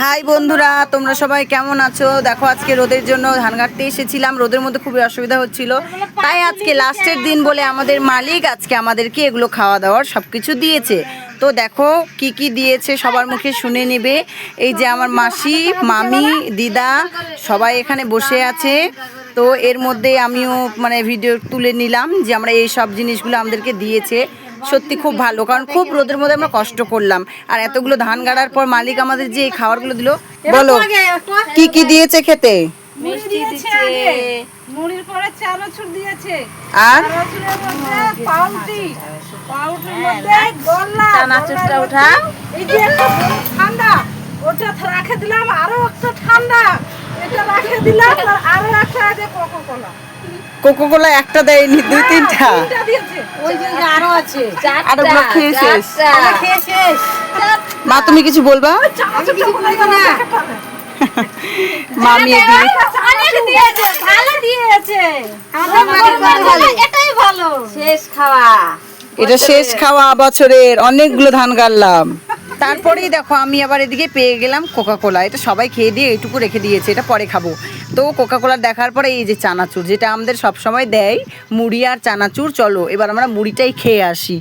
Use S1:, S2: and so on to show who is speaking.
S1: High বন্ধুরা, তোমরা সবাই কেমন আছো? দেখো আজকে রোদের জন্য ধান কাটতে এসেছিলাম। রোদের মধ্যে খুবই অসুবিধা হচ্ছিল, তাই আজকে লাস্টের দিন বলে আমাদের মালিক আজকে আমাদেরকে এগুলো খাওয়া দাওয়ার সব কিছু দিয়েছে। তো দেখো কি কি দিয়েছে সবার মুখে শুনে নেবে। এই যে আমার মাসি, মামি, দিদা সবাই এখানে বসে আছে। তো এর মধ্যে আমিও ভিডিও তুলে নিলাম যে আমরা এই সব জিনিসগুলো আমাদেরকে দিয়েছে। সত্যি খুব ভালো, কারণ খুব রোদের মধ্যে আমরা কষ্ট করলাম, আর এতগুলো ধান গাড়ার পর মালিক আমাদের যে এই খাবারগুলো দিল। বলো কি কি দিয়েছে খেতে?
S2: মিষ্টি দিয়েছে, মুড়ির পরে চানাচুর দিয়েছে,
S1: আর
S2: চানাচুরের মধ্যে পাউরুটি, পাউরুটির মধ্যে গোল্লা, চানাচুরটা ওঠা, এই যে একটা ঠান্ডা ওটা রাখে দিলাম, আরো একটা ঠান্ডা এটা রাখে দিলাম, আর আরো একটা আছে কোকোকোলা।
S1: কোকোকোলা একটা দেয়নি, দুই তিনটা
S2: দিয়েছে। ওই যে আরো আছে,
S1: আর ওগুলো খেয়ে শেষ।
S2: খেয়ে শেষ।
S1: মা তুমি কিছু বলবা?
S2: চানাচুরটা বলবো না,
S1: মামি
S2: অনেক দিয়েছে, ভালো দিয়েছে, এটাই ভালো। শেষ খাওয়া,
S1: এটা শেষ খাওয়া বছরের, অনেকগুলো ধান গাড়লাম। তারপরেই দেখো আমি আবার এদিকে পেয়ে গেলাম কোকাকোলা। এটা সবাই খেয়ে দিয়ে এইটুকু রেখে দিয়েছে, এটা পরে খাবো। তো কোকাকোলা দেখার পরে এই যে চানাচুর, যেটা আমাদের সবসময় দেয়, মুড়ি আর চানাচুর। চলো এবার আমরা মুড়িটাই খেয়ে আসি।